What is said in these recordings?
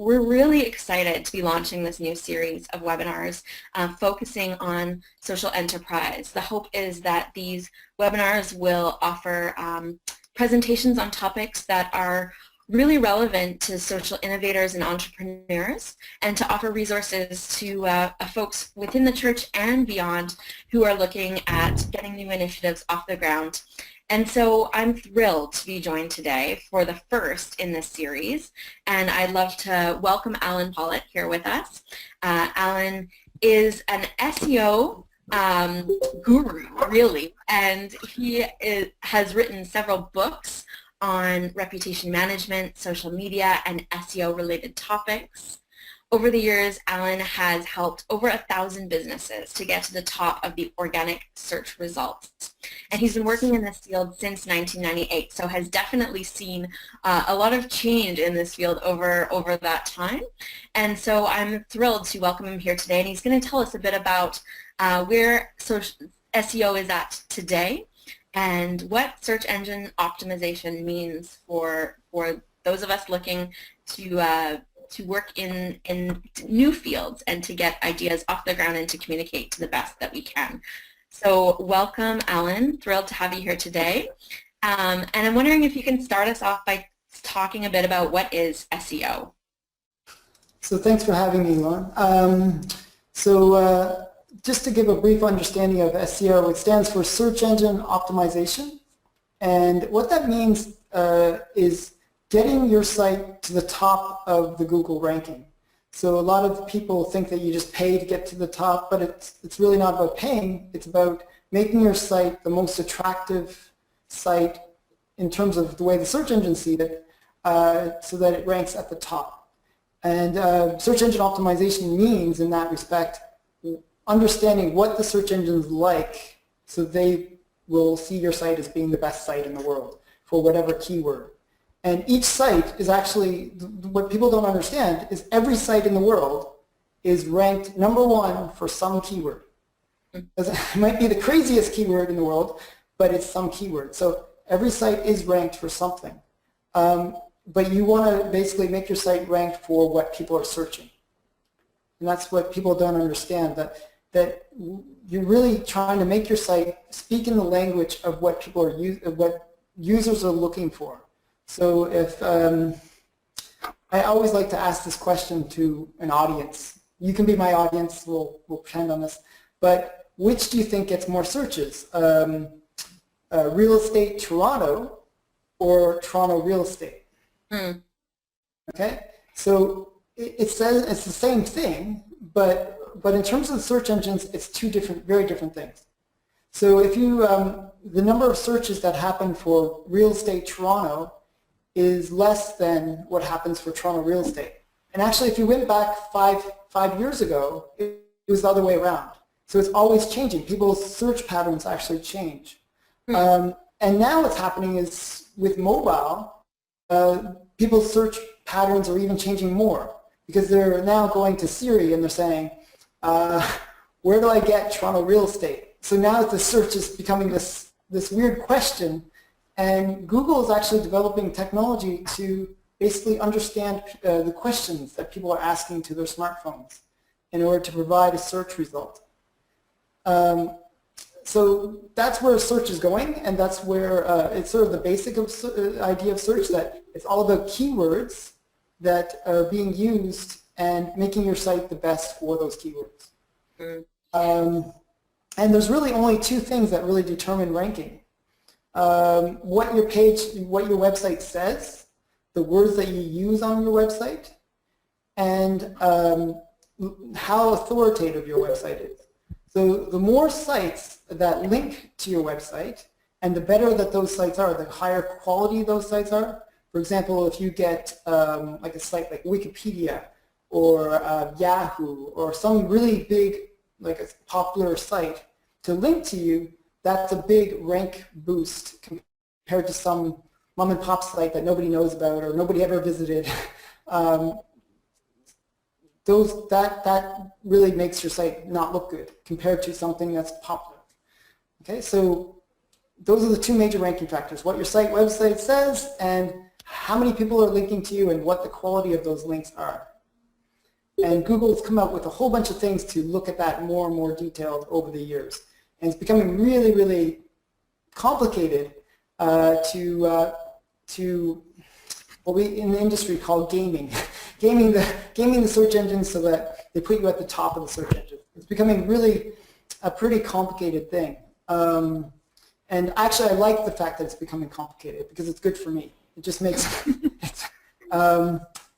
we're really excited to be launching this new series of webinars focusing on social enterprise. The hope is that these webinars will offer presentations on topics that are really relevant to social innovators and entrepreneurs, and to offer resources to folks within the church and beyond who are looking at getting new initiatives off the ground. And so I'm thrilled to be joined today for the first in this series, and I'd love to welcome Alan Pollitt here with us. Alan is an SEO guru, really, and he has written several books on reputation management, social media, and SEO-related topics. Over the years, Alan has helped over 1,000 businesses to get to the top of the organic search results. And he's been working in this field since 1998, so has definitely seen a lot of change in this field over that time. And so I'm thrilled to welcome him here today, and he's going to tell us a bit about where SEO is at today, and what search engine optimization means for those of us looking to work in new fields and to get ideas off the ground and to communicate to the best that we can. So welcome, Alan. Thrilled to have you here today. And I'm wondering if you can start us off by talking a bit about what is SEO. So thanks for having me, Lauren. Just to give a brief understanding of SEO, it stands for Search Engine Optimization. And what that means is getting your site to the top of the Google ranking. So a lot of people think that you just pay to get to the top, but it's really not about paying. It's about making your site the most attractive site in terms of the way the search engines see it, so that it ranks at the top. And search engine optimization means, in that respect, understanding what the search engines like, so they will see your site as being the best site in the world for whatever keyword. And each site is actually, what people don't understand is every site in the world is ranked #1 for some keyword. It might be the craziest keyword in the world, but it's some keyword. So every site is ranked for something. But you want to basically make your site ranked for what people are searching. And that's what people don't understand, that you're really trying to make your site speak in the language of what people are what users are looking for. So if I always like to ask this question to an audience. You can be my audience. We'll pretend on this. But which do you think gets more searches? Real estate Toronto or Toronto real estate? Okay. So it says it's the same thing, but in terms of the search engines, it's two very different things. So if you, the number of searches that happen for real estate Toronto is less than what happens for Toronto real estate. And actually, if you went back five years ago, it was the other way around. So it's always changing. People's search patterns actually change. And now what's happening is with mobile, people's search patterns are even changing more, because they're now going to Siri and they're saying, where do I get Toronto real estate? So now the search is becoming this weird question, and Google is actually developing technology to basically understand the questions that people are asking to their smartphones in order to provide a search result. So that's where search is going, and that's where it's sort of the basic idea of search, that it's all about keywords that are being used and making your site the best for those keywords. And there's really only two things that really determine ranking. What your website says, the words that you use on your website, and how authoritative your website is. So the more sites that link to your website, and the better that those sites are, the higher quality those sites are. For example, if you get like a site like Wikipedia or Yahoo or some really big, like a popular site to link to you, that's a big rank boost compared to some mom and pop site that nobody knows about or nobody ever visited. That really makes your site not look good compared to something that's popular. Okay, so those are the two major ranking factors: what your website says, and how many people are linking to you, and what the quality of those links are. And Google's come out with a whole bunch of things to look at that more and more detailed over the years. And it's becoming really, really complicated to what we in the industry call gaming. gaming the search engine so that they put you at the top of the search engine. It's becoming really a pretty complicated thing. And actually I like the fact that it's becoming complicated because it's good for me. It just makes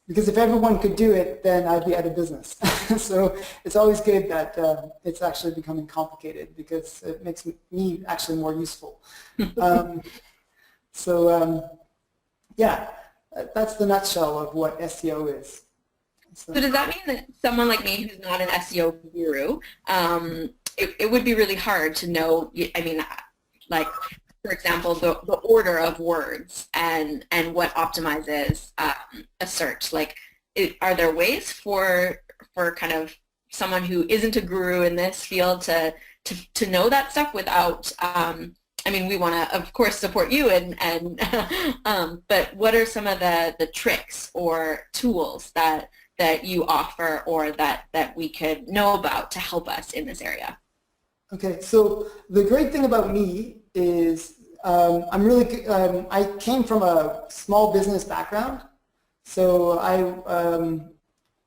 because if everyone could do it, then I'd be out of business. So it's always good that it's actually becoming complicated because it makes me actually more useful. Yeah, that's the nutshell of what SEO is. So does that mean that someone like me who's not an SEO guru, it would be really hard to know, I mean, like, for example, the order of words and what optimizes a search? Like, are there ways for kind of someone who isn't a guru in this field to know that stuff without, I mean, we want to, of course, support you, but what are some of the tricks or tools that you offer or that we could know about to help us in this area? Okay, so the great thing about me is I came from a small business background, so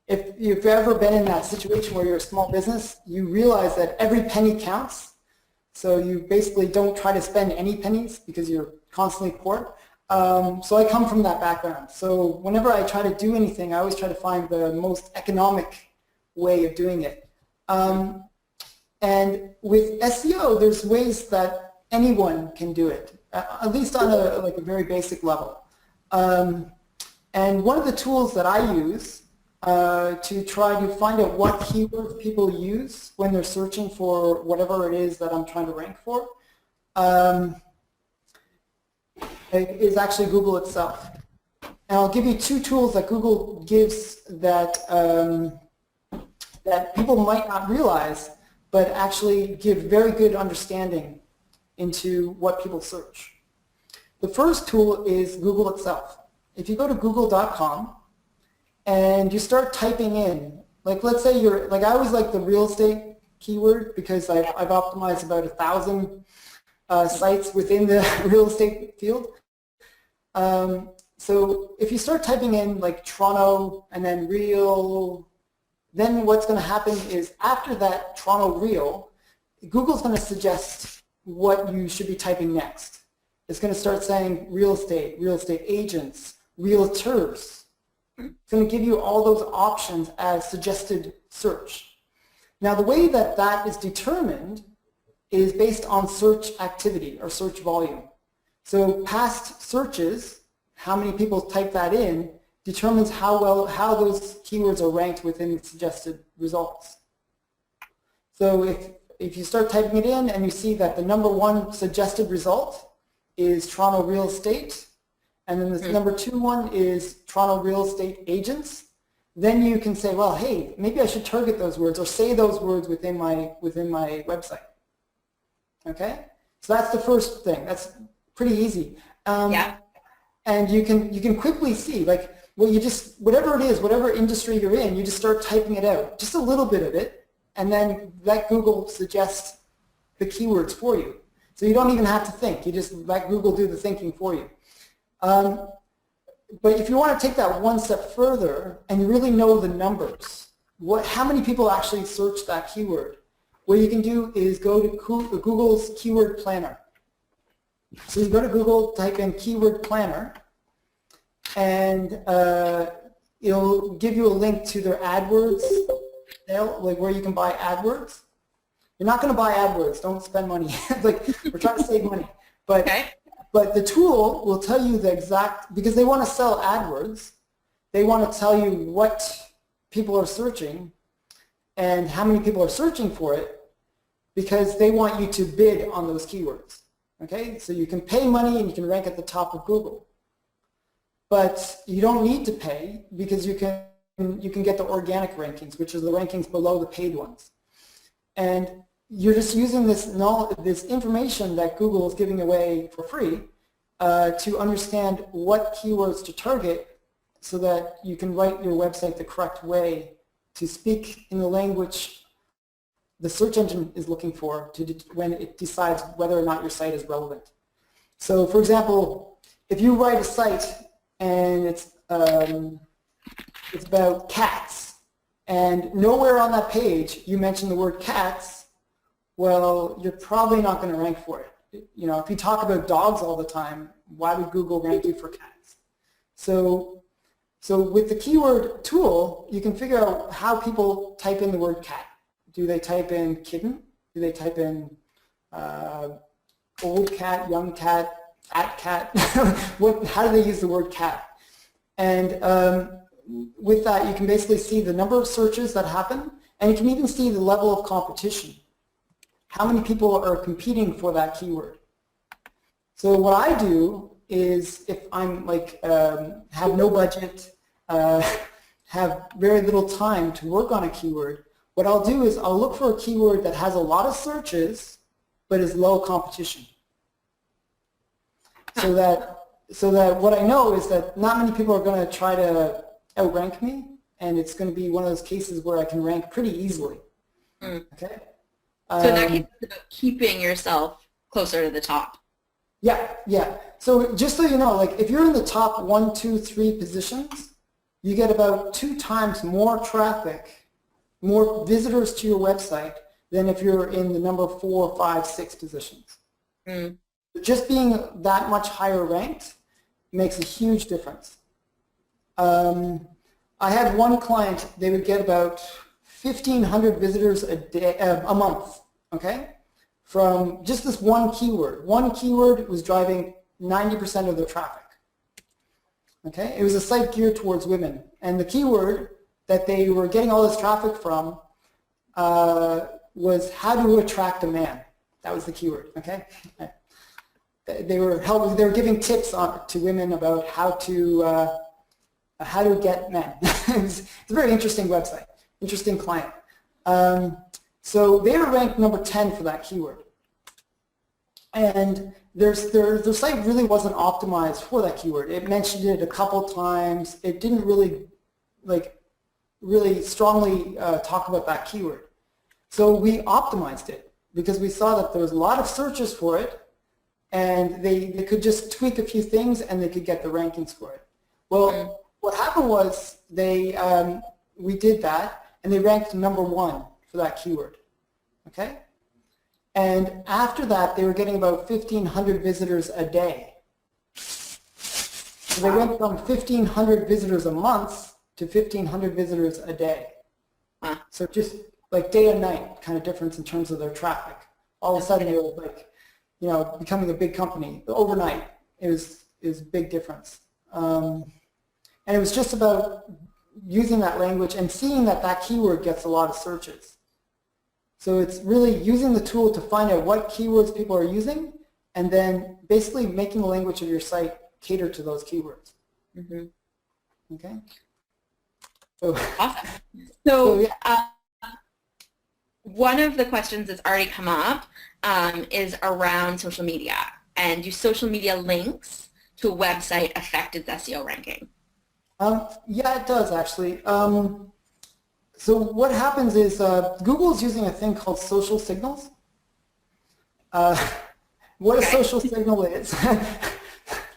if you've ever been in that situation where you're a small business, you realize that every penny counts. So you basically don't try to spend any pennies because you're constantly poor. So I come from that background. So whenever I try to do anything, I always try to find the most economic way of doing it. And with SEO, there's ways that anyone can do it, at least on a very basic level. And one of the tools that I use to try to find out what keywords people use when they're searching for whatever it is that I'm trying to rank for is actually Google itself. And I'll give you two tools that Google gives that that people might not realize, but actually give very good understanding into what people search. The first tool is Google itself. If you go to google.com and you start typing in, like let's say you're, like I always like the real estate keyword because I've optimized about 1,000 sites within the real estate field. So if you start typing in like Toronto and then real, then what's going to happen is after that Toronto real, Google's going to suggest what you should be typing next. It's going to start saying real estate agents, realtors. It's going to give you all those options as suggested search. Now the way that that is determined is based on search activity or search volume. So past searches, how many people type that in, determines how those keywords are ranked within the suggested results. So if you start typing it in and you see that the #1 suggested result is Toronto real estate, and then the #2 one is Toronto real estate agents, then you can say, well, hey, maybe I should target those words or say those words within my website. Okay, so that's the first thing. That's pretty easy. Yeah. And you can quickly see, like, well, you just, whatever it is, whatever industry you're in, you just start typing it out, just a little bit of it, and then let Google suggest the keywords for you. So you don't even have to think. You just let Google do the thinking for you. But if you want to take that one step further and you really know the numbers, how many people actually search that keyword, what you can do is go to Google's keyword planner. So you go to Google, type in keyword planner, and it'll give you a link to their AdWords, like where you can buy AdWords. You're not going to buy AdWords. Don't spend money. Like, we're trying to save money. But, okay. But the tool will tell you the exact, because they want to sell AdWords, they want to tell you what people are searching and how many people are searching for it, because they want you to bid on those keywords. Okay, so you can pay money and you can rank at the top of Google. But you don't need to pay because you can get the organic rankings, which are the rankings below the paid ones. And you're just using this information that Google is giving away for free to understand what keywords to target so that you can write your website the correct way to speak in the language the search engine is looking for when it decides whether or not your site is relevant. So for example, if you write a site and it's about cats, and nowhere on that page you mention the word cats, well, you're probably not going to rank for it. You know, if you talk about dogs all the time, why would Google rank you for cats? So with the keyword tool, you can figure out how people type in the word cat. Do they type in kitten? Do they type in old cat, young cat, fat cat? How do they use the word cat? And with that, you can basically see the number of searches that happen, and you can even see the level of competition. How many people are competing for that keyword? So what I do is, if I'm like have no budget, have very little time to work on a keyword, what I'll do is I'll look for a keyword that has a lot of searches but is low competition. So that what I know is that not many people are going to try to outrank me, and it's going to be one of those cases where I can rank pretty easily. Okay. So in that case, it's about keeping yourself closer to the top. Yeah, yeah. So just so you know, like if you're in the top 1, 2, 3 positions, you get about 2 times more traffic, more visitors to your website than if you're in the number 4, 5, 6 positions. Just being that much higher ranked makes a huge difference. I had one client, they would get about 1,500 visitors a month, okay, from just this one keyword. One keyword was driving 90% of their traffic. Okay, it was a site geared towards women, and the keyword that they were getting all this traffic from was how to attract a man. That was the keyword. Okay, they were giving tips to women about how to get men. It's a very interesting website, interesting client. So they were ranked number 10 for that keyword. And their site really wasn't optimized for that keyword. It mentioned it a couple times. It didn't really, really strongly talk about that keyword. So we optimized it because we saw that there was a lot of searches for it, and they could just tweak a few things and they could get the rankings for it. Well, what happened was we did that, and they ranked number 1 for that keyword. Okay? And after that, they were getting about 1,500 visitors a day. So they went from 1,500 visitors a month to 1,500 visitors a day. So just like day and night kind of difference in terms of their traffic. All of a sudden, they were like, you know, becoming a big company. Overnight, it was a big difference. And it was just about using that language and seeing that that keyword gets a lot of searches. So it's really using the tool to find out what keywords people are using, and then basically making the language of your site cater to those keywords. Okay. So, awesome. So yeah. One of the questions that's already come up is around social media, and do social media links to a website affect its SEO ranking? Yeah, it does actually. So what happens is Google is using a thing called social signals. What a social signal is,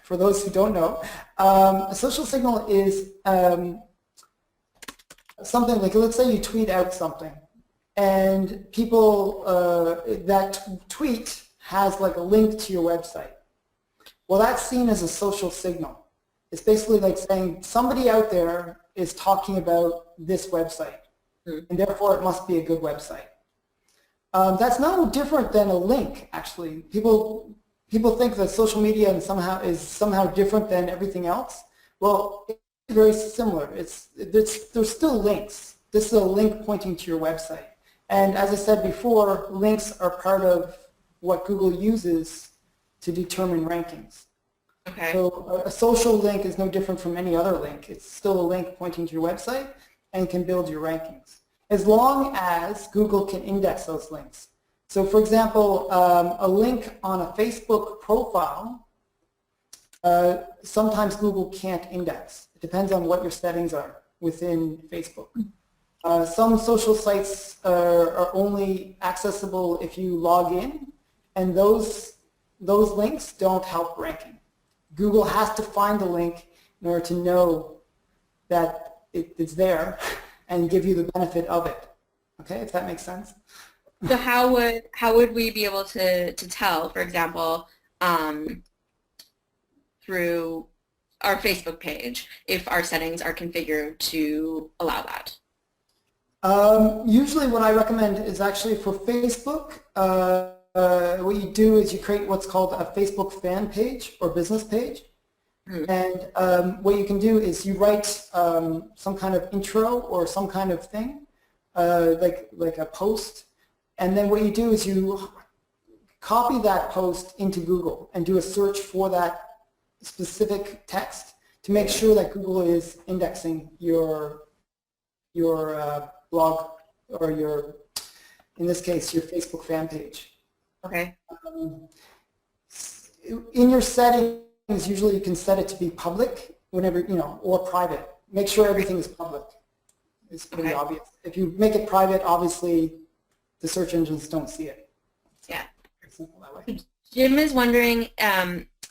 for those who don't know, a social signal is something like, let's say you tweet out something, and people, that tweet has like a link to your website. Well, that's seen as a social signal. It's basically like saying somebody out there is talking about this website, and therefore it must be a good website. That's no different than a link, actually. People think that social media is somehow different than everything else. Well, it's very similar. There's still links. This is a link pointing to your website. And as I said before, links are part of what Google uses to determine rankings. Okay. So a social link is no different from any other link. It's still a link pointing to your website and can build your rankings, as long as Google can index those links. So for example, a link on a Facebook profile, sometimes Google can't index. It depends on what your settings are within Facebook. Some social sites are only accessible if you log in, and those links don't help ranking. Google has to find the link in order to know that it's there and give you the benefit of it. Okay, if that makes sense. So how would we be able to tell, for example, through our Facebook page, if our settings are configured to allow that? Usually what I recommend is actually for Facebook, what you do is you create what's called a Facebook fan page or business page. And what you can do is you write some kind of intro or some kind of thing, like a post, and then what you do is you copy that post into Google and do a search for that specific text to make sure that Google is indexing your blog or in this case, your Facebook fan page. Okay. In your settings, usually you can set it to be public whenever, or private. Make sure everything is public. It's pretty obvious. If you make it private, obviously the search engines don't see it. Yeah. It's simple that way. Jim is wondering,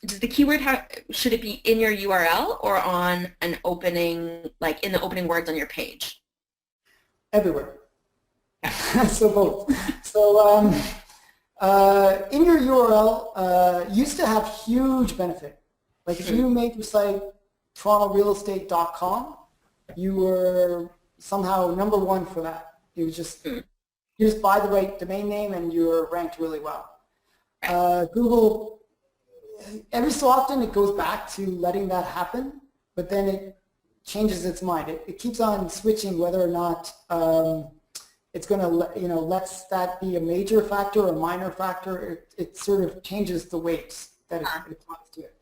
does the keyword should it be in your URL or on an opening, like in the opening words on your page? Everywhere. So both. So in your URL, used to have huge benefit. Like if you made your site torontorealestate.com, you were somehow #1 for that. It was just, you just buy the right domain name and you're ranked really well. Google, every so often it goes back to letting that happen, but then it changes its mind. It keeps on switching whether or not it's going to, lets that be a major factor or a minor factor. It sort of changes the weights that it applies to it.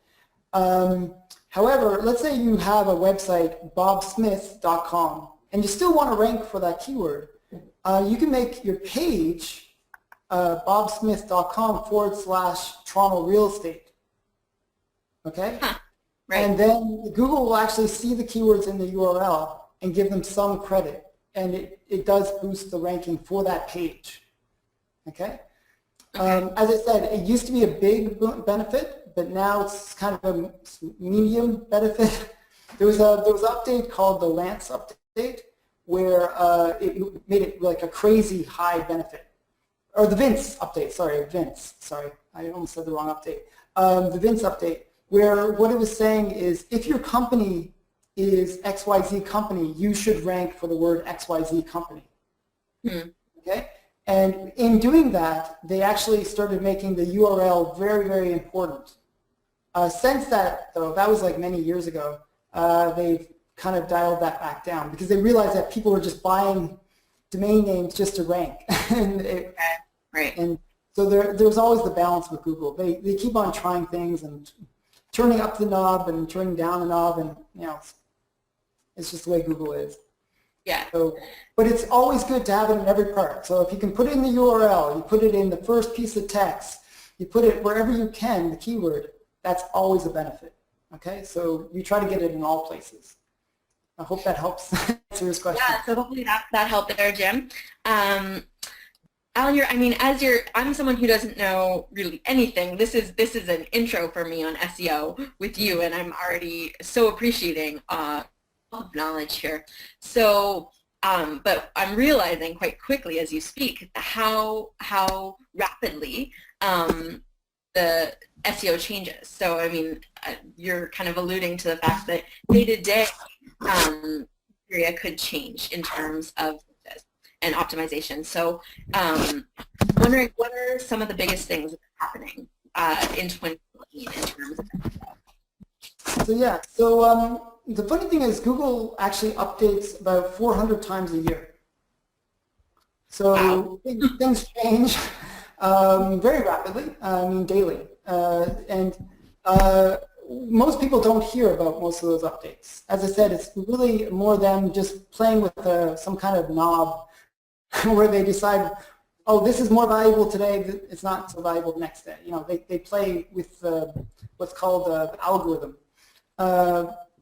However, let's say you have a website, bobsmith.com, and you still want to rank for that keyword. You can make your page bobsmith.com/Toronto Real Estate. Okay? Huh. Right. And then Google will actually see the keywords in the URL and give them some credit. And it does boost the ranking for that page. Okay? As I said, it used to be a big benefit, but now it's kind of a medium benefit. There was an update called the Lance update where it made it like a crazy high benefit. Or the Vince update, sorry, I almost said the wrong update. The Vince update, where what it was saying is if your company is XYZ company, you should rank for the word XYZ company. Okay? And in doing that, they actually started making the URL very, very important. Since that, though, that was like many years ago, they've kind of dialed that back down because they realized that people were just buying domain names just to rank. And so there's always the balance with Google. They keep on trying things and turning up the knob and turning down the knob, and it's just the way Google is. Yeah. So, but it's always good to have it in every part. So if you can put it in the URL, you put it in the first piece of text, you put it wherever you can, the keyword, that's always a benefit. Okay? So you try to get it in all places. I hope that helps answer his question. Yeah, so hopefully that helped there, Jim. Alan, I'm someone who doesn't know really anything. This is an intro for me on SEO with you, and I'm already so appreciating of knowledge here. So, but I'm realizing quite quickly as you speak how rapidly the SEO changes. So, you're kind of alluding to the fact that day to day, area could change in terms of this and optimization. So, wondering what are some of the biggest things that are happening in 2014 in terms of SEO? So the funny thing is Google actually updates about 400 times a year. So wow. Things change very rapidly, daily. Most people don't hear about most of those updates. As I said, it's really more them just playing with some kind of knob where they decide, oh, this is more valuable today, it's not so valuable the next day. They play with what's called the algorithm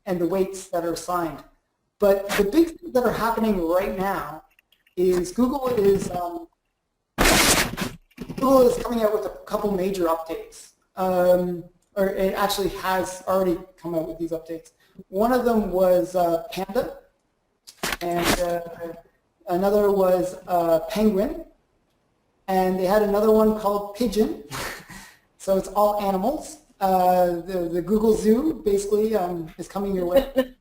and the weights that are assigned. But the big things that are happening right now is Google is coming out with a couple major updates, or it actually has already come out with these updates. One of them was Panda, and another was Penguin, and they had another one called Pigeon. So it's all animals. The Google Zoo basically is coming your way.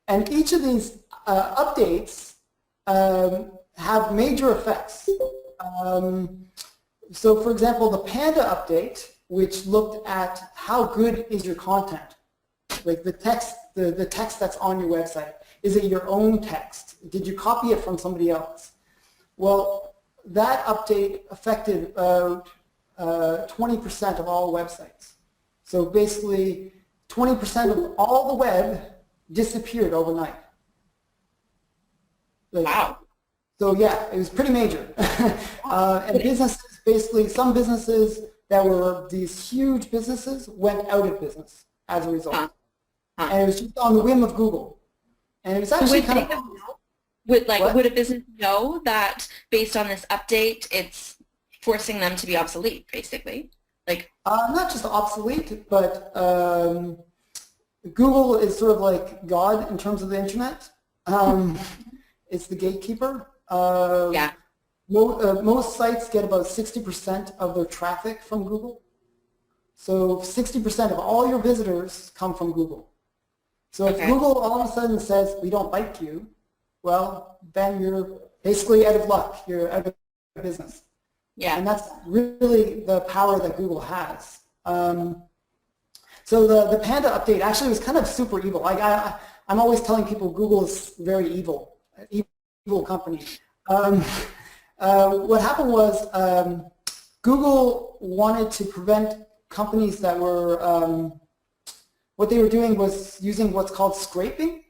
And each of these updates have major effects. So for example, the Panda update, which looked at how good is your content, like the text that's on your website. Is it your own text? Did you copy it from somebody else? Well, that update affected about 20% of all websites. So basically, 20% of all the web disappeared overnight. Wow. So yeah, it was pretty major. And businesses, basically, some businesses that were these huge businesses went out of business as a result. And it was just on the whim of Google. And it was actually kind of... Would a business know that based on this update, it's forcing them to be obsolete, basically? Not just obsolete, but Google is sort of like God in terms of the internet. It's the gatekeeper. Yeah. Most sites get about 60% of their traffic from Google. So 60% of all your visitors come from Google. So if Google all of a sudden says, we don't like you, well, then you're basically out of luck. You're out of business. Yeah. And that's really the power that Google has. So the Panda update actually was kind of super evil. I'm always telling people Google is very evil company. What happened was Google wanted to prevent companies that were, what they were doing was using what's called scraping.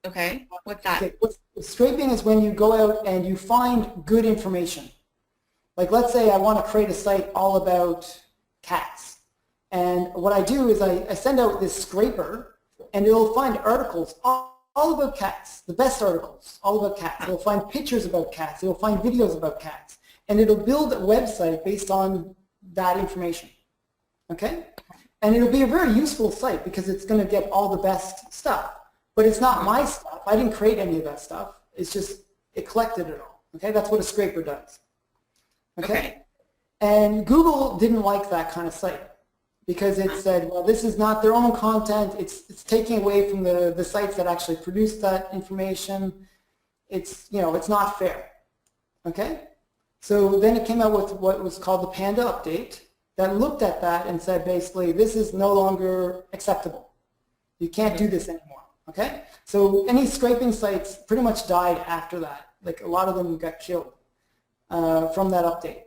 Okay, what's that? Okay. Scraping is when you go out and you find good information. Like let's say I want to create a site all about cats. And what I do is I send out this scraper and it'll find articles all about cats, the best articles, all about cats. It'll find pictures about cats. It'll find videos about cats. And it'll build a website based on that information. Okay? And it'll be a very useful site because it's going to get all the best stuff. But it's not my stuff. I didn't create any of that stuff. It's just, it collected it all. Okay? That's what a scraper does. Okay? And Google didn't like that kind of site because it said, well, this is not their own content. It's taking away from the sites that actually produce that information. It's, it's not fair. Okay? So then it came out with what was called the Panda update that looked at that and said, basically, this is no longer acceptable. You can't do this anymore. Okay? So any scraping sites pretty much died after that. Like a lot of them got killed from that update.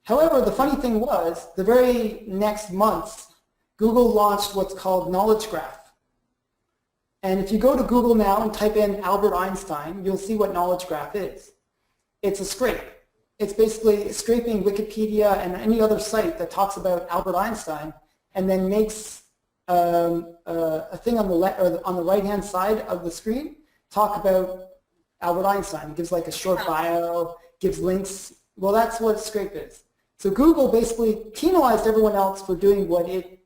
However, the funny thing was, the very next month, Google launched what's called Knowledge Graph. And if you go to Google now and type in Albert Einstein, you'll see what Knowledge Graph is. It's a scrape. It's basically scraping Wikipedia and any other site that talks about Albert Einstein and then makes a thing on the right-hand side of the screen talk about Albert Einstein. It gives like a short bio, gives links. Well, that's what a scrape is. So Google basically penalized everyone else for doing what it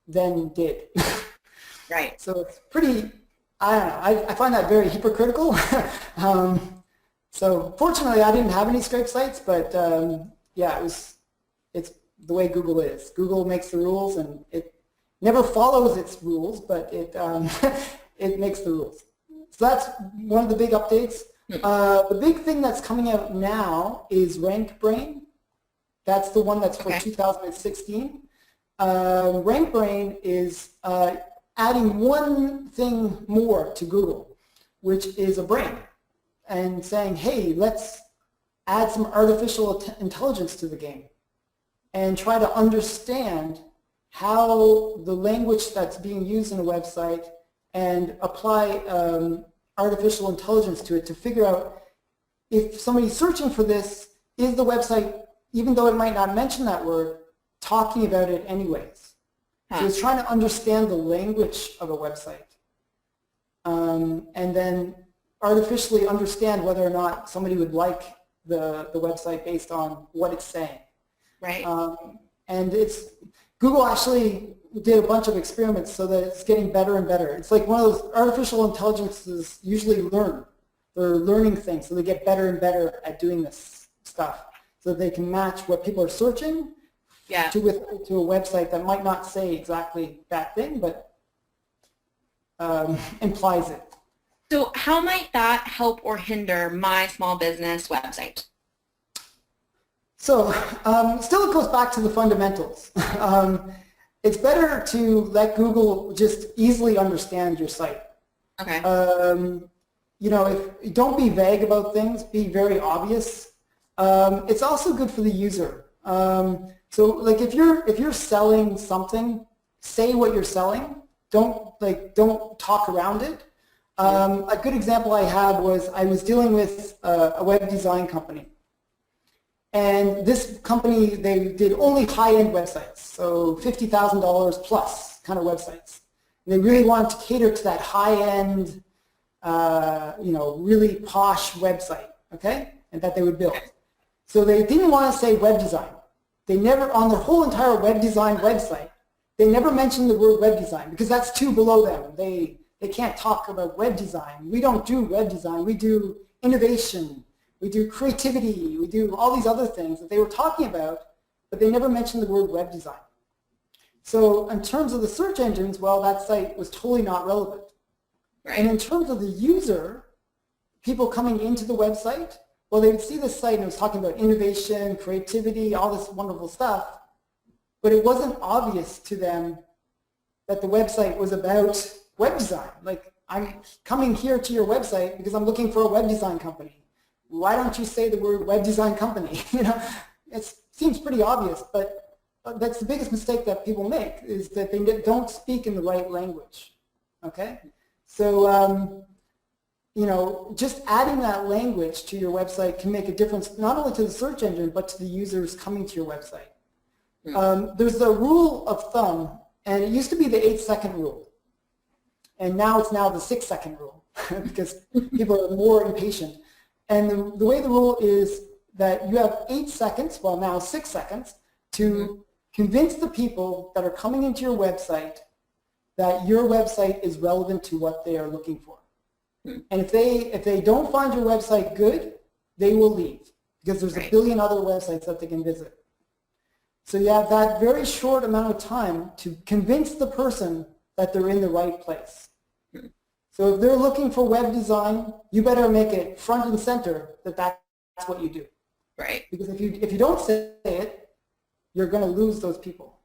then did. Right. So it's pretty, I don't know, I find that very hypocritical. So fortunately, I didn't have any scrape sites, but yeah, it's the way Google is. Google makes the rules, and it never follows its rules, but it it makes the rules. So that's one of the big updates. The big thing that's coming out now is RankBrain. That's the one that's for 2016. RankBrain is adding one thing more to Google, which is a brain, and saying, hey, let's add some artificial intelligence to the game and try to understand how the language that's being used in a website and apply artificial intelligence to it to figure out if somebody's searching for this, is the website, even though it might not mention that word, talking about it anyways. So it's trying to understand the language of a website. and then artificially understand whether or not somebody would like the website based on what it's saying. Right. And Google actually did a bunch of experiments so that it's getting better and better. It's like one of those artificial intelligences usually learn. They're learning things, so they get better and better at doing this stuff so that they can match what people are searching to a website that might not say exactly that thing, but implies it. So how might that help or hinder my small business website? So still it goes back to the fundamentals. It's better to let Google just easily understand your site. Okay. You know, if don't be vague about things, be very obvious. It's also good for the user. So like if you're selling something, say what you're selling. Don't talk around it. A good example I had was I was dealing with a web design company. And this company, they did only high-end websites, so $50,000 plus kind of websites. And they really wanted to cater to that high-end, you know, really posh website, okay, and that they would build. So they didn't want to say web design. They never, on their whole entire web design website, they never mentioned the word web design because that's too below them. They can't talk about web design. We don't do web design. We do innovation. We do creativity, we do all these other things that they were talking about, but they never mentioned the word web design. So in terms of the search engines, well, that site was totally not relevant. Right. And in terms of the user, people coming into the website, well, they would see this site and it was talking about innovation, creativity, all this wonderful stuff, but it wasn't obvious to them that the website was about web design. Like, I'm coming here to your website because I'm looking for a web design company. Why don't you say the word web design company? You know, it seems pretty obvious, but that's the biggest mistake that people make is that they don't speak in the right language. Okay, so you know, just adding that language to your website can make a difference not only to the search engine but to the users coming to your website. There's the rule of thumb, and it used to be the 8-second rule, and now it's the 6-second rule because people are more impatient. And the way the rule is that you have 8 seconds, well now 6 seconds, to convince the people that are coming into your website that your website is relevant to what they are looking for. And if they don't find your website good, they will leave because there's a billion other websites that they can visit. So you have that very short amount of time to convince the person that they're in the right place. So if they're looking for web design, you better make it front and center that that's what you do. Right. Because if you don't say it, you're going to lose those people.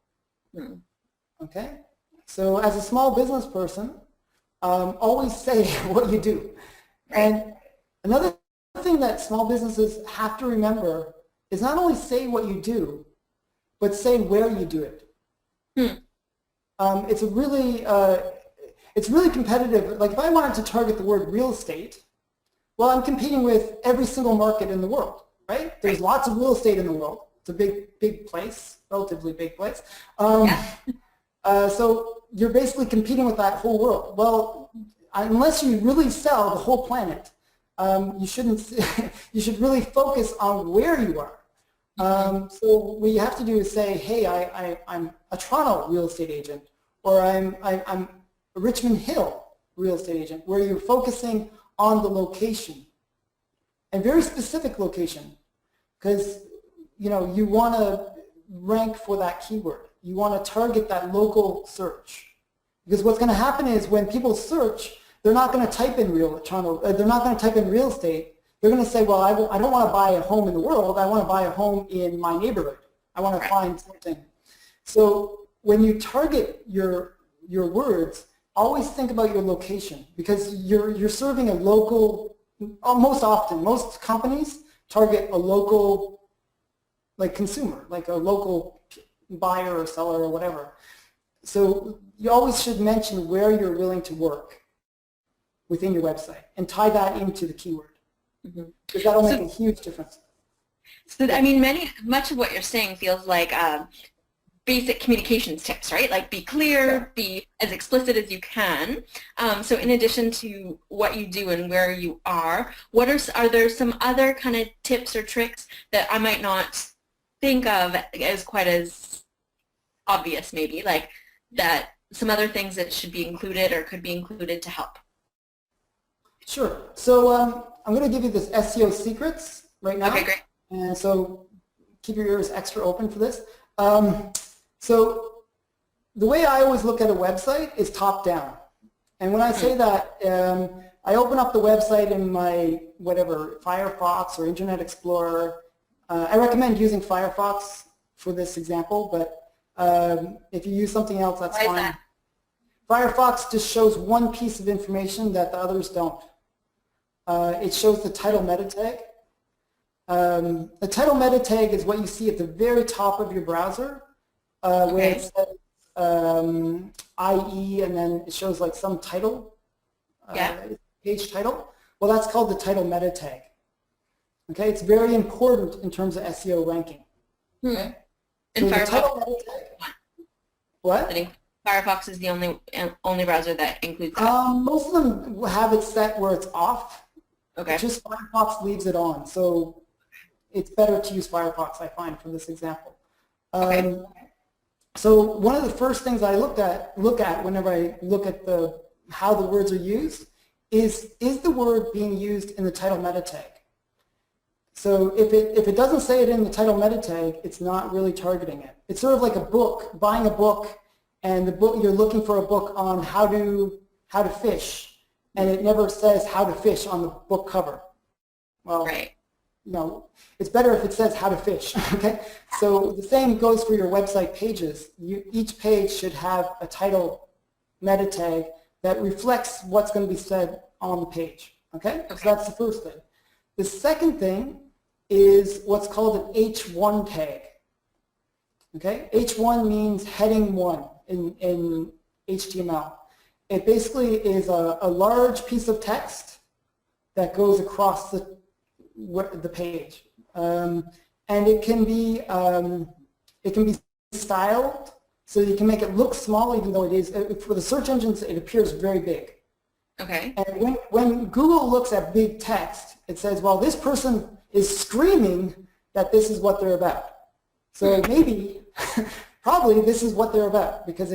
Okay? So as a small business person, always say what you do. And another thing that small businesses have to remember is not only say what you do, but say where you do it. It's really competitive. Like if I wanted to target the word real estate, well, I'm competing with every single market in the world, right? There's lots of real estate in the world. It's a big place, relatively big place. So you're basically competing with that whole world. Well, unless you really sell the whole planet, you should really focus on where you are. So what you have to do is say, hey, I'm a Toronto real estate agent, or I'm a Richmond Hill real estate agent, where you're focusing on the location, and very specific location, because you know you want to rank for that keyword. You want to target that local search, because what's going to happen is when people search, they're not going to type in they're not going to type in real estate. They're going to say, well, I don't want to buy a home in the world. I want to buy a home in my neighborhood. I want to find something. So when you target your words, always think about your location, because you're serving a local. Most companies target a local, like consumer, like a local buyer or seller or whatever. So you always should mention where you're willing to work within your website and tie that into the keyword, because that'll make a huge difference. So I mean, much of what you're saying feels like basic communications tips, right? Like be clear, be as explicit as you can. So in addition to what you do and where you are there some other kind of tips or tricks that I might not think of as quite as obvious, maybe, like that some other things that should be included or could be included to help? Sure. So I'm going to give you this SEO secrets right now. Okay, great. And so keep your ears extra open for this. So the way I always look at a website is top down. And when I say that, I open up the website in my whatever, Firefox or Internet Explorer. I recommend using Firefox for this example, but if you use something else, that's fine. That? Firefox just shows one piece of information that the others don't. It shows the title meta tag. The title meta tag is what you see at the very top of your browser, where it says IE, and then it shows like some title, page title. Well, that's called the title meta tag. Okay, it's very important in terms of SEO ranking. Okay? And so Firefox, what? I think Firefox is the only browser that includes that. Most of them have it set where it's off. Okay. Just Firefox leaves it on, so it's better to use Firefox, I find, for this example. So one of the first things I look at whenever I look at how the words are used is the word being used in the title meta tag? So if it doesn't say it in the title meta tag, it's not really targeting it. It's sort of like a book, buying a book, and the book, you're looking for a book on how to fish, and it never says how to fish on the book cover. Well, it's better if it says how to fish, okay? So the same goes for your website pages. Each page should have a title meta tag that reflects what's going to be said on the page, okay? So that's the first thing. The second thing is what's called an H1 tag, okay? H1 means heading 1 in HTML. It basically is a large piece of text that goes across the page, and it can be styled so you can make it look small, even though it is for the search engines it appears very big. Okay. And when Google looks at big text, it says, well, this person is screaming that this is what they're about. So maybe, probably this is what they're about, because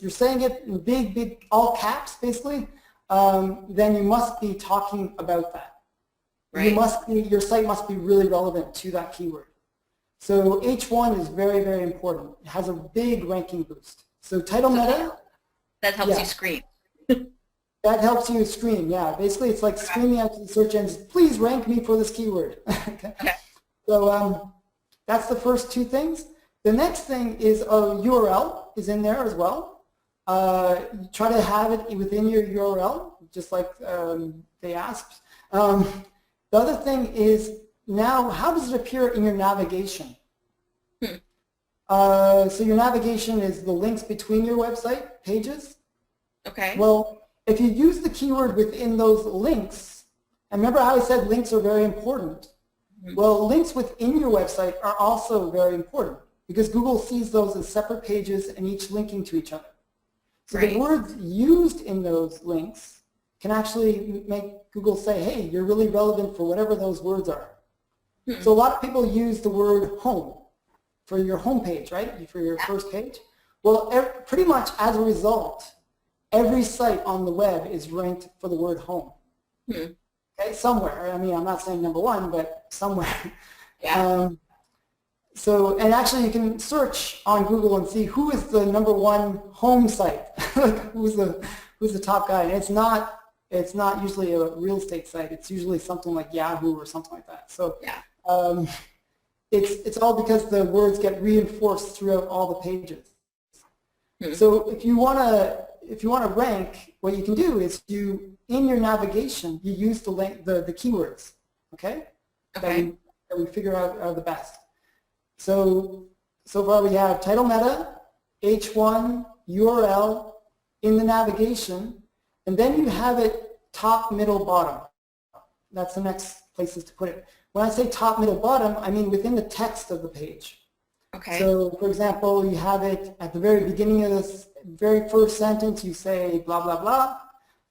you're saying it in big all caps basically, then you must be talking about that. Right. Your site must be really relevant to that keyword. So H1 is very, very important. It has a big ranking boost. So title meta. That helps you scream. That helps you scream, yeah. Basically, it's like screaming out to the search engines, please rank me for this keyword. Okay. So that's the first two things. The next thing is a URL is in there as well. Try to have it within your URL, just like they asked. The other thing is now, how does it appear in your navigation? So your navigation is the links between your website pages. Okay. Well, if you use the keyword within those links, and remember how I said links are very important? Well, links within your website are also very important because Google sees those as separate pages and each linking to each other. So the words used in those links can actually make Google say, hey, you're really relevant for whatever those words are. So a lot of people use the word home for your home page, right? For your first page. Well, pretty much as a result, every site on the web is ranked for the word. Okay, somewhere. I mean, I'm not saying number one, but somewhere. So, and actually you can search on Google and see who is the number one home site. Like who's the top guy. And it's not usually a real estate site. It's usually something like Yahoo or something like that. So it's all because the words get reinforced throughout all the pages. So if you want to rank, what you can do is in your navigation, you use the keywords, okay? That we figure out are the best. So far we have title meta, H1, URL, in the navigation, and then you have it top, middle, bottom. That's the next places to put it. When I say top, middle, bottom, I mean within the text of the page. Okay. So, for example, you have it at the very beginning of this very first sentence, you say blah, blah, blah.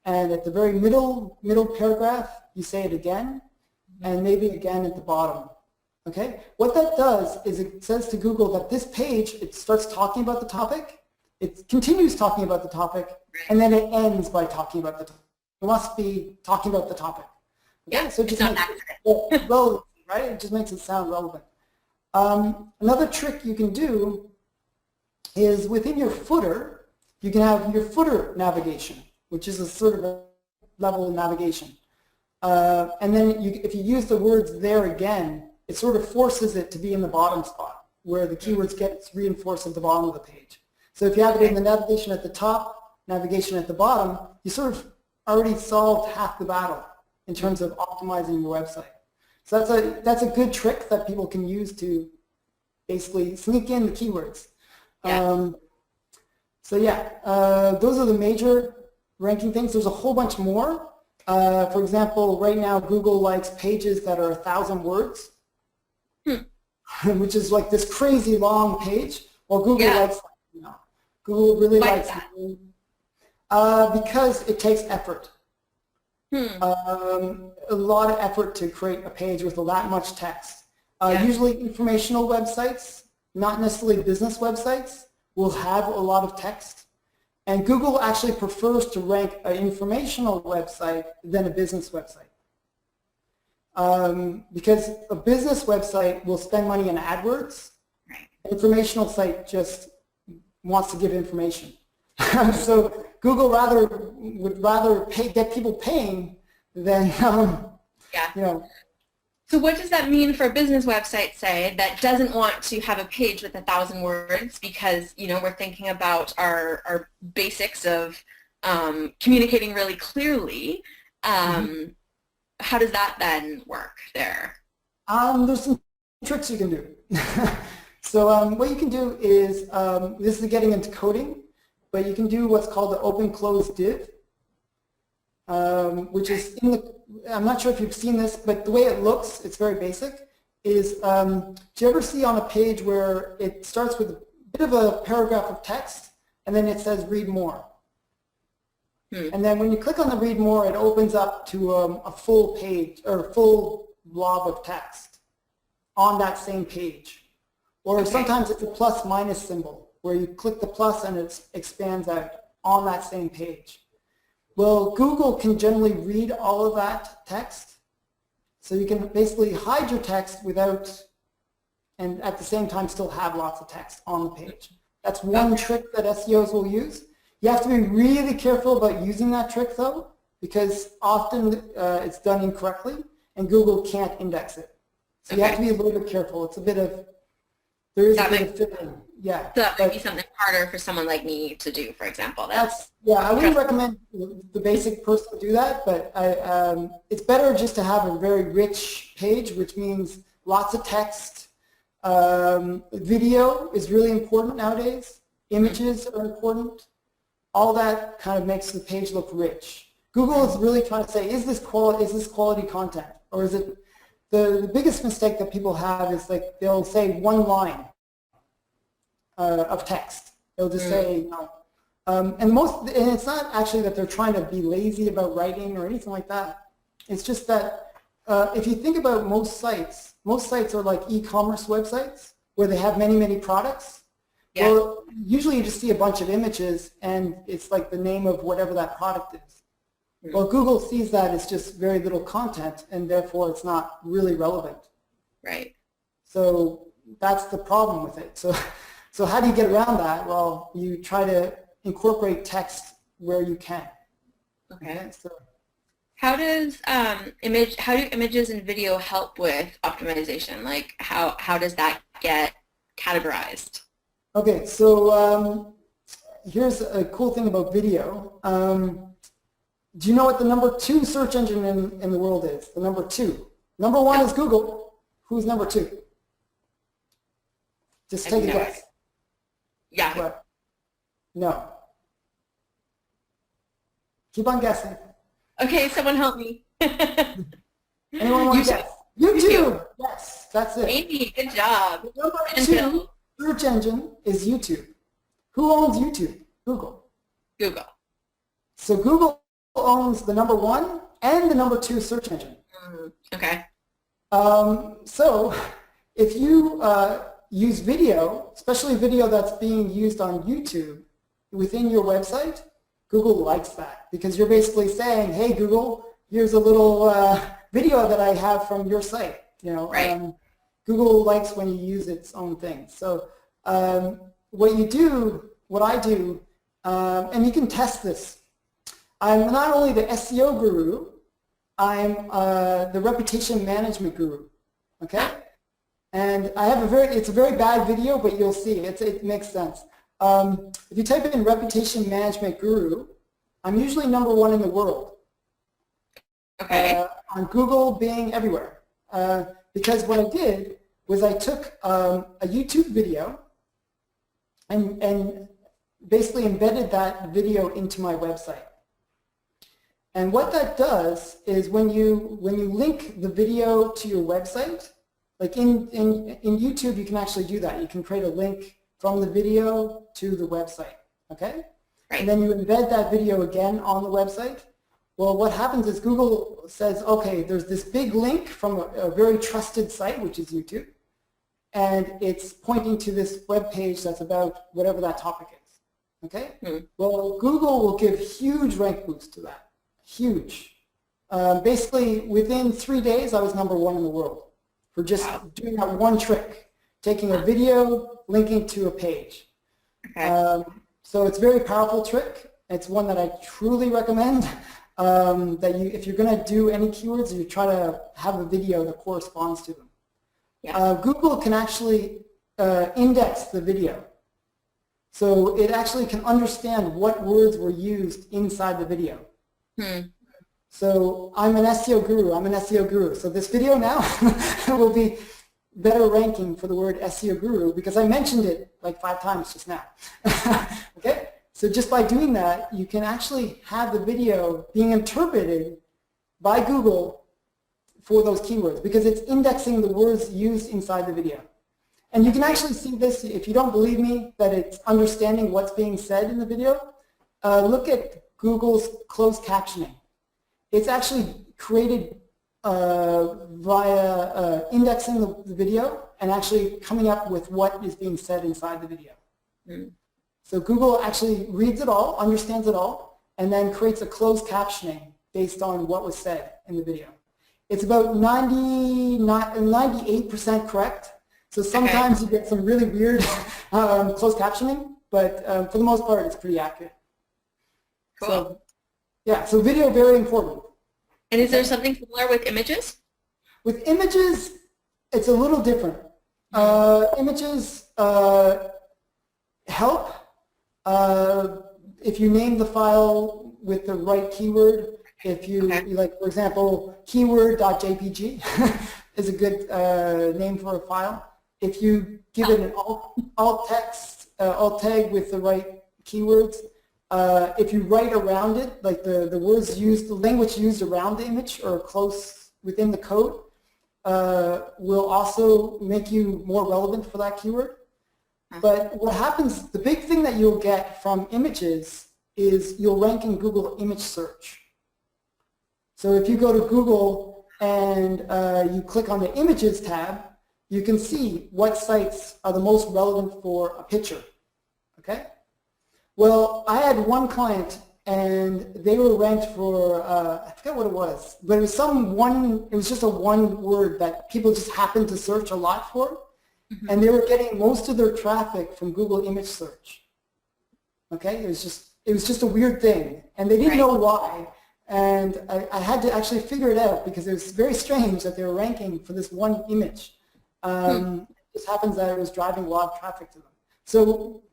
And at the very middle paragraph, you say it again, and maybe again at the bottom. Okay? What that does is it says to Google that this page, it starts talking about the topic, it continues talking about the topic, and then it ends by talking about the topic. It must be talking about the topic. Okay? Yeah, so it just it's not makes it relevant, right? It just makes it sound relevant. Another trick you can do is within your footer, you can have your footer navigation, which is a sort of a level of navigation. And then if you use the words there again, it sort of forces it to be in the bottom spot where the keywords get reinforced at the bottom of the page. So if you have it in the navigation at the top, navigation at the bottom, you sort of already solved half the battle in terms of optimizing your website. So that's a good trick that people can use to basically sneak in the keywords. Yeah. So yeah, those are the major ranking things. There's a whole bunch more. For example, right now Google likes pages that are 1,000 words, which is like this crazy long page. Well, Google likes that. You know. Google really likes that. Because it takes effort. A lot of effort to create a page with that much text. Usually informational websites, not necessarily business websites, will have a lot of text. And Google actually prefers to rank an informational website than a business website. Because a business website will spend money on AdWords. Right. An informational site just wants to give information. So Google would rather get people paying than, you know. So what does that mean for a business website, say, that doesn't want to have a page with 1,000 words because, you know, we're thinking about our basics of communicating really clearly. How does that then work there? There's some tricks you can do. So what you can do is, this is getting into coding, but you can do what's called the open-close div, which is in the, I'm not sure if you've seen this, but the way it looks, it's very basic, is do you ever see on a page where it starts with a bit of a paragraph of text and then it says read more? And then when you click on the read more, it opens up to a full page or a full blob of text on that same page. Or sometimes it's a plus minus symbol where you click the plus and it expands out on that same page. Well, Google can generally read all of that text, so you can basically hide your text without, and at the same time still have lots of text on the page. That's one trick that SEOs will use. You have to be really careful about using that trick though, because often it's done incorrectly and Google can't index it. So you have to be a little bit careful. It's a bit of, there is a bit of fiddling. Yeah. So that might be something harder for someone like me to do, for example. Yeah, I wouldn't recommend the basic person do that, but it's better just to have a very rich page, which means lots of text. Video is really important nowadays. Images are important. All that kind of makes the page look rich. Google is really trying to say, is this quality content? Or is it, the biggest mistake that people have is like they'll say one line of text. They'll just say, you know, and it's not actually that they're trying to be lazy about writing or anything like that. It's just that if you think about most sites are like e-commerce websites where they have many, many products. Yeah. Well, usually you just see a bunch of images and it's like the name of whatever that product is. Well, Google sees that as just very little content and therefore it's not really relevant. Right. So that's the problem with it. So how do you get around that? Well, you try to incorporate text where you can. Okay. So how do images and video help with optimization? Like how does that get categorized? Okay, so here's a cool thing about video. Do you know what the number 2 search engine in the world is? The number 2. Number 1 is Google. Who's number 2? Just take a guess. Yahoo. What? No. Keep on guessing. Okay, someone help me. Anyone want to guess? YouTube. Yes, that's it. Amy, good job. Number 2. search engine is YouTube. Who owns YouTube? Google. Google. So Google owns the #1 and the #2 search engine. Okay. So if you use video, especially video that's being used on YouTube within your website, Google likes that because you're basically saying, hey Google, here's a little video that I have from your site. You know, right. Google likes when you use its own thing. So what I do, and you can test this. I'm not only the SEO guru, I'm the reputation management guru. Okay, and I have it's a very bad video, but you'll see it makes sense. If you type in reputation management guru, I'm usually #1 in the world. Okay. On Google, Bing, everywhere. Because what I did was I took a YouTube video and basically embedded that video into my website. And what that does is when you link the video to your website, like in YouTube, you can actually do that. You can create a link from the video to the website, okay? Right. And then you embed that video again on the website. Well, what happens is Google says, okay, there's this big link from a very trusted site, which is YouTube, and it's pointing to this web page that's about whatever that topic is, okay? Well, Google will give huge rank boost to that, huge. Basically, within 3 days, I was #1 in the world for just doing that one trick, taking a video, linking to a page. Okay. So it's a very powerful trick. It's one that I truly recommend. That if you're going to do any keywords, you try to have a video that corresponds to them. Yeah. Google can actually index the video. So it actually can understand what words were used inside the video. So I'm an SEO guru. I'm an SEO guru. So this video now will be better ranking for the word SEO guru because I mentioned it like 5 times just now. Okay? So just by doing that, you can actually have the video being interpreted by Google for those keywords because it's indexing the words used inside the video. And you can actually see this, if you don't believe me, that it's understanding what's being said in the video. Look at Google's closed captioning. It's actually created via indexing the video and actually coming up with what is being said inside the video. So Google actually reads it all, understands it all, and then creates a closed captioning based on what was said in the video. It's about 98% correct. So sometimes you get some really weird closed captioning, but for the most part, it's pretty accurate. Cool. So, yeah, so video, very important. And is there something similar with images? With images, it's a little different. Images help if you name the file with the right keyword. If you, like, for example, keyword.jpg is a good name for a file. If you give it an alt tag with the right keywords, if you write around it, like the words used, the language used around the image or close within the code, will also make you more relevant for that keyword. But what happens, the big thing that you'll get from images is you'll rank in Google image search. So if you go to Google and you click on the images tab, you can see what sites are the most relevant for a picture, okay? Well, I had one client and they were ranked for, I forget what it was, but it was it was just a one word that people just happened to search a lot for. And they were getting most of their traffic from Google image search. Okay, it was just a weird thing, and they didn't know why. And I had to actually figure it out because it was very strange that they were ranking for this one image. It just happens that it was driving a lot of traffic to them. So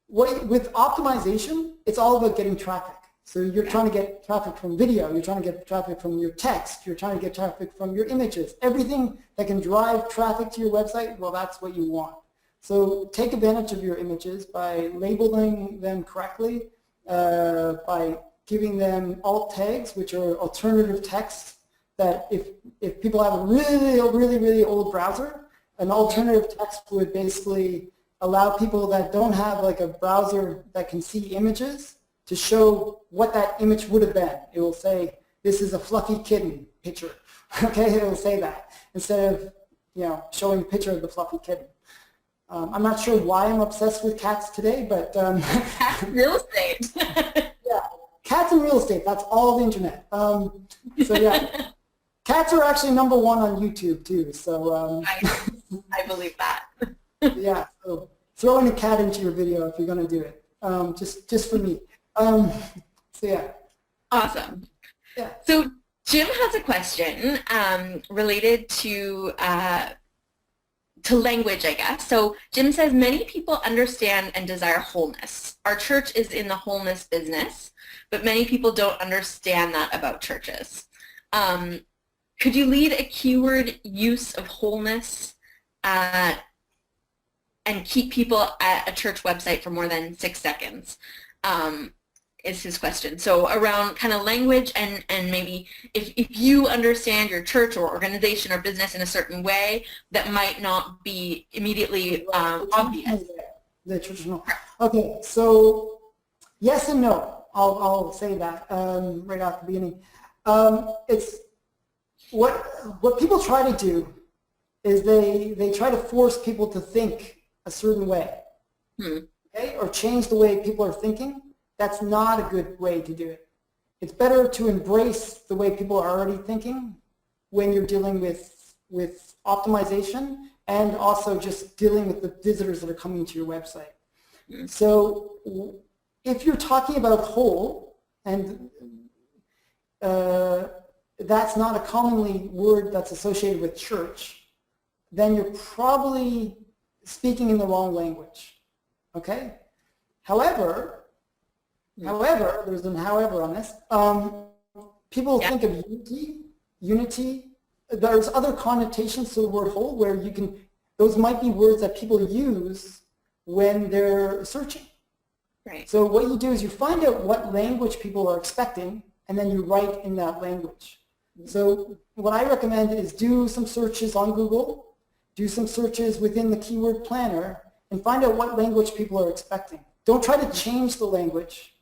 with optimization, it's all about getting traffic. So you're trying to get traffic from video, you're trying to get traffic from your text, you're trying to get traffic from your images. Everything that can drive traffic to your website, well, that's what you want. So take advantage of your images by labeling them correctly, by giving them alt tags, which are alternative text that if people have a really old browser, an alternative text would basically allow people that don't have like a browser that can see images to show what that image would have been. It will say, this is a fluffy kitten picture. Okay, it will say that instead of, showing a picture of the fluffy kitten. I'm not sure why I'm obsessed with cats today, but real estate. yeah, cats and real estate, that's all the internet. So yeah, cats are actually #1 on YouTube too, so I believe that. yeah, so throw in a cat into your video if you're going to do it, just for me. So yeah. Awesome. Yeah. So Jim has a question related to language, I guess. So Jim says, many people understand and desire wholeness. Our church is in the wholeness business, but many people don't understand that about churches. Could you lead a keyword use of wholeness and keep people at a church website for more than 6 seconds? Is his question. So around kind of language and maybe if you understand your church or organization or business in a certain way that might not be immediately obvious. The traditional. Okay, so yes and no. I'll say that right off the beginning. It's what people try to do is they try to force people to think a certain way, okay, or change the way people are thinking. That's not a good way to do it. It's better to embrace the way people are already thinking when you're dealing with optimization and also just dealing with the visitors that are coming to your website. So if you're talking about whole, and that's not a commonly word that's associated with church, then you're probably speaking in the wrong language, okay? However, there's an however on this. People think of unity. There's other connotations to the word whole where those might be words that people use when they're searching. Right. So what you do is you find out what language people are expecting, and then you write in that language. So what I recommend is do some searches on Google, do some searches within the keyword planner, and find out what language people are expecting. Don't try to change the language.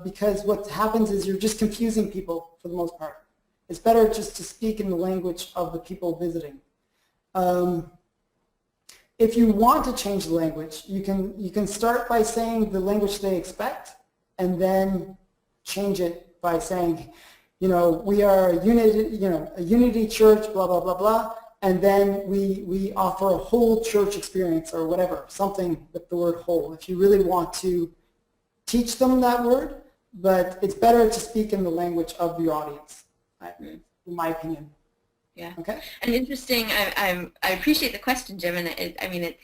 Because what happens is you're just confusing people for the most part. It's better just to speak in the language of the people visiting. If you want to change the language, you can start by saying the language they expect, and then change it by saying, we are a unity church, blah blah blah blah, and then we offer a whole church experience or whatever, something with the word whole. If you really want to teach them that word, but it's better to speak in the language of the audience, in my opinion. Yeah. Okay. And interesting. I appreciate the question, Jim, and it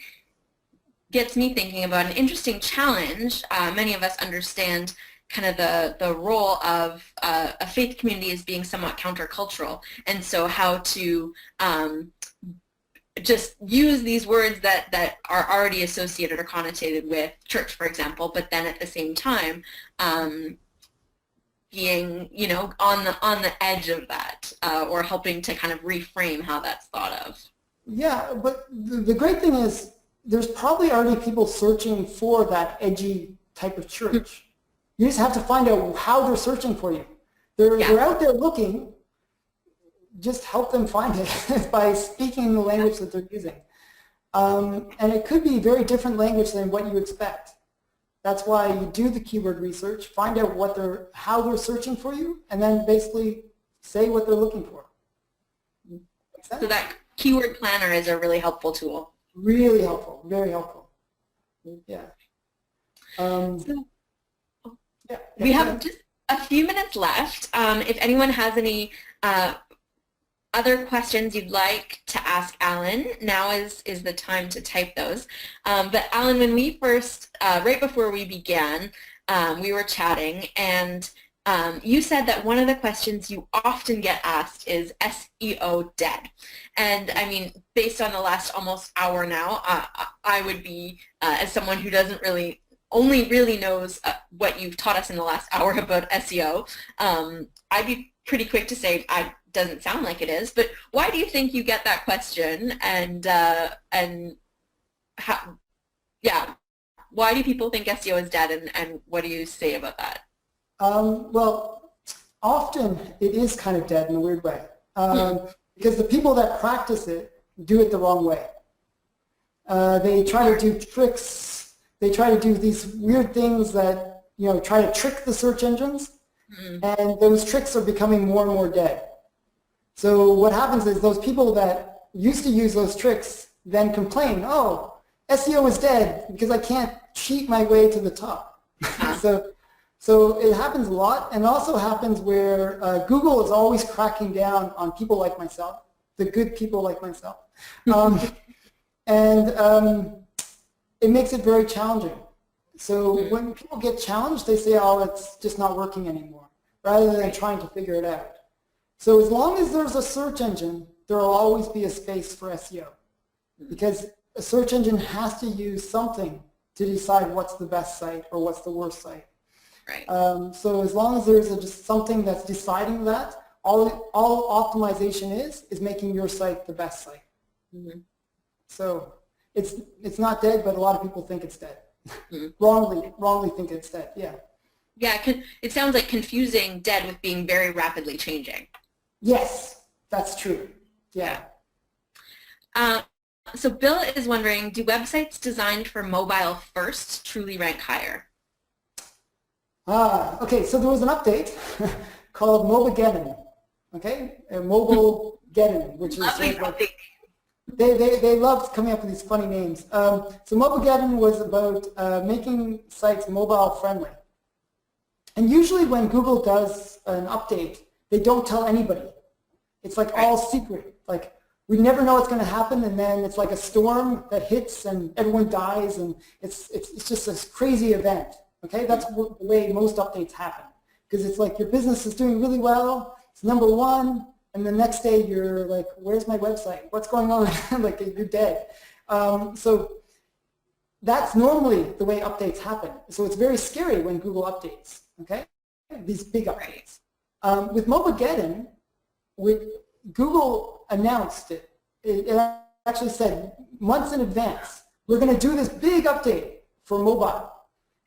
gets me thinking about an interesting challenge. Many of us understand kind of the role of a faith community as being somewhat countercultural, and so how to just use these words that are already associated or connotated with church, for example, but then at the same time being, on the edge of that, or helping to kind of reframe how that's thought of. Yeah, but the great thing is there's probably already people searching for that edgy type of church. You just have to find out how they're searching for you. They're out there looking. Just help them find it by speaking the language that they're using. And it could be very different language than what you expect. That's why you do the keyword research, find out how they're searching for you, and then basically say what they're looking for. So that keyword planner is a really helpful tool. Really helpful, very helpful. Yeah. We have just a few minutes left. If anyone has any other questions you'd like to ask Alan, now is the time to type those. But Alan, when we first, right before we began, we were chatting, and you said that one of the questions you often get asked is SEO Deck. And I mean, based on the last almost hour now, I would be, as someone who only really knows what you've taught us in the last hour about SEO, I'd be pretty quick to say doesn't sound like it is, but why do you think you get that question, and Yeah. Why do people think SEO is dead, and what do you say about that? Well, often it is kind of dead in a weird way because the people that practice it do it the wrong way. They try to do tricks. They try to do these weird things that, try to trick the search engines, and those tricks are becoming more and more dead. So what happens is those people that used to use those tricks then complain, oh, SEO is dead because I can't cheat my way to the top. So it happens a lot, and it also happens where Google is always cracking down on people like myself, the good people like myself. And it makes it very challenging. So when people get challenged, they say, oh, it's just not working anymore, rather than trying to figure it out. So as long as there's a search engine, there will always be a space for SEO, because a search engine has to use something to decide what's the best site or what's the worst site. Right. So as long as there's just something that's deciding that, all optimization is making your site the best site. So it's not dead, but a lot of people think it's dead. Wrongly think it's dead. Yeah. Yeah. It sounds like confusing dead with being very rapidly changing. Yes, that's true. Yeah. So Bill is wondering, do websites designed for mobile first truly rank higher? Okay, so there was an update called Mobigeddon, okay? Mobilegeddon, which is like, they loved coming up with these funny names. So Mobigeddon was about making sites mobile friendly. And usually when Google does an update, they don't tell anybody. It's like all secret. Like, we never know what's going to happen, and then it's like a storm that hits and everyone dies, and it's just this crazy event. Okay, that's the way most updates happen, because it's like your business is doing really well, it's #1, and the next day you're like, where's my website? What's going on? Like, you're dead. So that's normally the way updates happen. So it's very scary when Google updates, okay? These big updates. With Mobigeddon, Google announced it. It actually said months in advance, we're going to do this big update for mobile.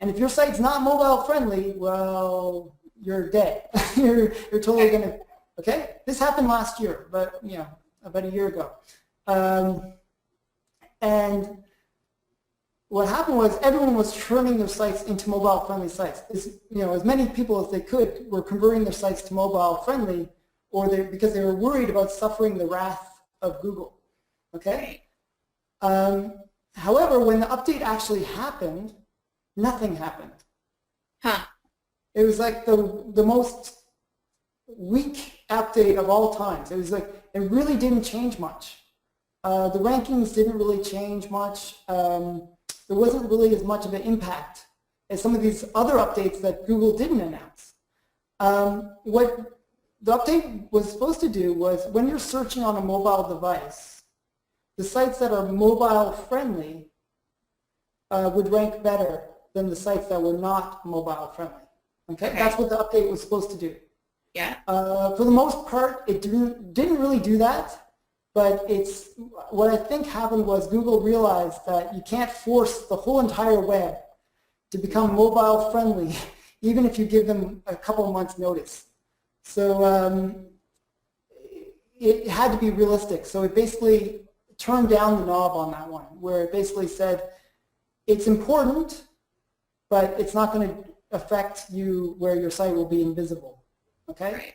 And if your site's not mobile friendly, well, you're dead. you're totally going to, okay? This happened last year, but, about a year ago. And what happened was everyone was turning their sites into mobile friendly sites. As many people as they could were converting their sites to mobile friendly, because they were worried about suffering the wrath of Google, okay? However, when the update actually happened, nothing happened. It was like the most weak update of all times. It was like, it really didn't change much. The rankings didn't really change much. There wasn't really as much of an impact as some of these other updates that Google didn't announce. What the update was supposed to do was, when you're searching on a mobile device, the sites that are mobile friendly would rank better than the sites that were not mobile friendly. Okay? That's what the update was supposed to do. Yeah. For the most part, it didn't really do that, but what I think happened was Google realized that you can't force the whole entire web to become mobile friendly, even if you give them a couple months notice. So it had to be realistic. So it basically turned down the knob on that one, where it basically said, it's important, but it's not going to affect you where your site will be invisible. Okay? Right.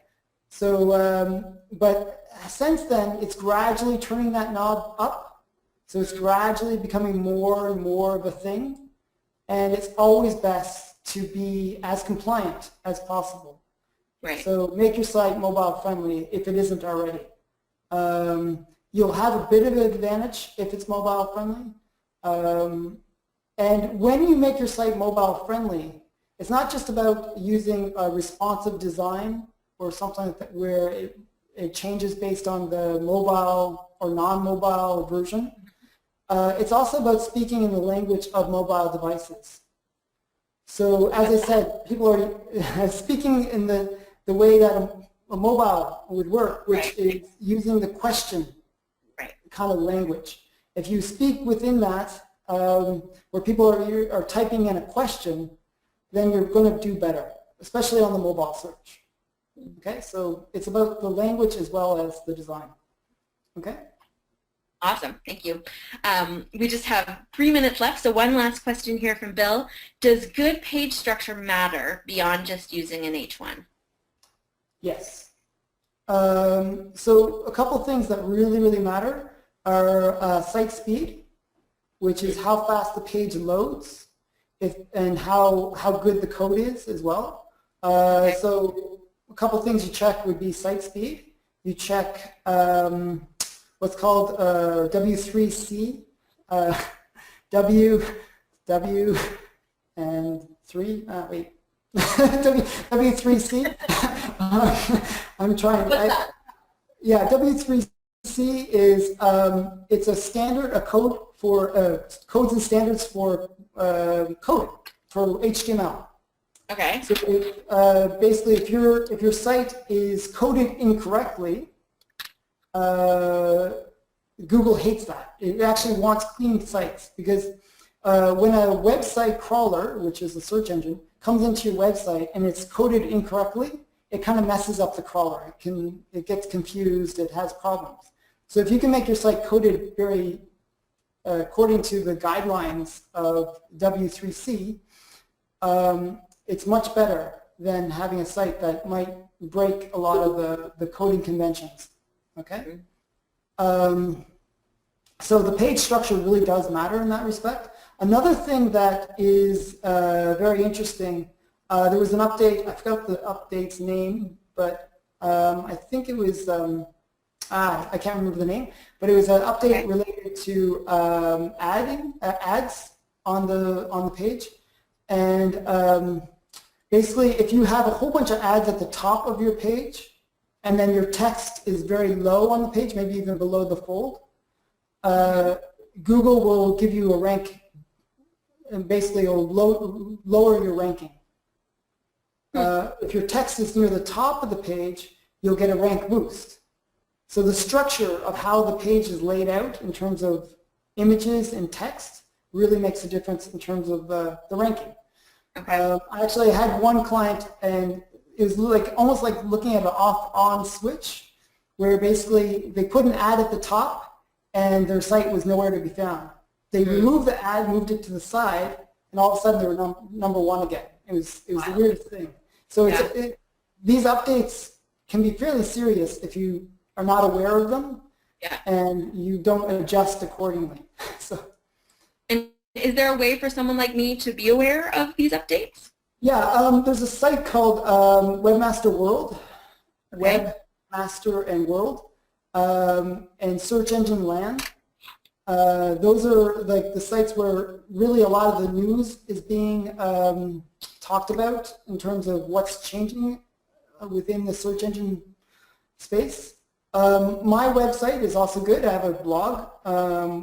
So, but since then, it's gradually turning that knob up. So it's gradually becoming more and more of a thing. And it's always best to be as compliant as possible. Right. So make your site mobile friendly if it isn't already. You'll have a bit of an advantage if it's mobile friendly. And when you make your site mobile friendly, it's not just about using a responsive design or something like that where it changes based on the mobile or non-mobile version. It's also about speaking in the language of mobile devices. So as I said, people are speaking in the way that a mobile would work, which is using the question kind of language. If you speak within that, where people are typing in a question, then you're going to do better, especially on the mobile search. Okay, so it's about the language as well as the design. Okay? Awesome, thank you. We just have 3 minutes left, so one last question here from Bill. Does good page structure matter beyond just using an H1? Yes. So a couple things that really matter are site speed, which is how fast the page loads, and how good the code is as well. So a couple things you check would be site speed. You check what's called W3C, W and 3, wait, W3C. I'm trying. What's that? Yeah, W3C is it's a standard, a code for codes and standards for coding for HTML. Okay. So basically, if your site is coded incorrectly, Google hates that. It actually wants clean sites because when a website crawler, which is a search engine, comes into your website and it's coded incorrectly, it kind of messes up the crawler. It gets confused. It has problems. So if you can make your site coded very according to the guidelines of W3C, it's much better than having a site that might break a lot of the coding conventions. Okay? So the page structure really does matter in that respect. Another thing that is very interesting, there was an update, I forgot the update's name, but I think it was, I can't remember the name, but it was an update related to ads on the page. And basically, if you have a whole bunch of ads at the top of your page, and then your text is very low on the page, maybe even below the fold, Google will give you a rank, and basically it will lower your ranking. If your text is near the top of the page, you'll get a rank boost. So the structure of how the page is laid out in terms of images and text really makes a difference in terms of the ranking. Okay. I actually had one client, and it was like almost like looking at an off-on switch, where basically they put an ad at the top, and their site was nowhere to be found. They removed the ad, moved it to the side, and all of a sudden they were number one again. It was the weirdest thing. So these updates can be fairly serious if you are not aware of them, and you don't adjust accordingly. So. And is there a way for someone like me to be aware of these updates? Yeah, there's a site called Webmaster World, Webmaster and World, and Search Engine Land. Those are like the sites where really a lot of the news is being talked about in terms of what's changing within the search engine space. My website is also good. I have a blog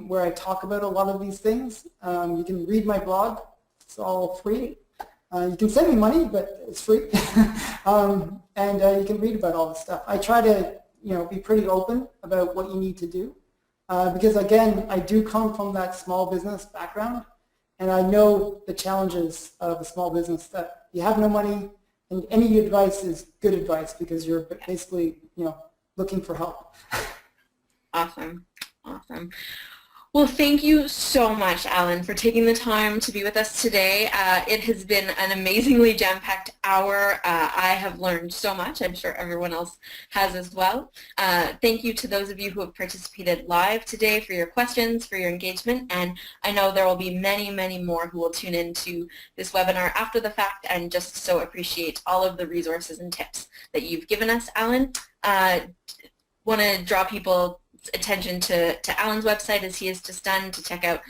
where I talk about a lot of these things. You can read my blog. It's all free. You can send me money, but it's free. And you can read about all this stuff. I try to, be pretty open about what you need to do. Because again, I do come from that small business background, and I know the challenges of a small business, that you have no money, and any advice is good advice because you're basically, looking for help. Awesome. Awesome. Well, thank you so much, Alan, for taking the time to be with us today. It has been an amazingly jam-packed hour. I have learned so much. I'm sure everyone else has as well. Thank you to those of you who have participated live today for your questions, for your engagement, and I know there will be many, many more who will tune into this webinar after the fact, and just so appreciate all of the resources and tips that you've given us, Alan. Want to draw people attention to Alan's website, as he has just done, to check out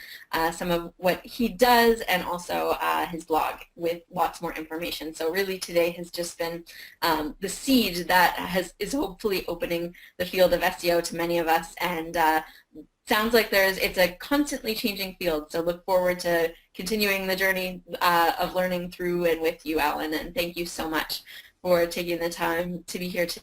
some of what he does, and also his blog with lots more information. So really today has just been the seed that is hopefully opening the field of SEO to many of us, and sounds like it's a constantly changing field. So look forward to continuing the journey of learning through and with you, Alan, and thank you so much for taking the time to be here today.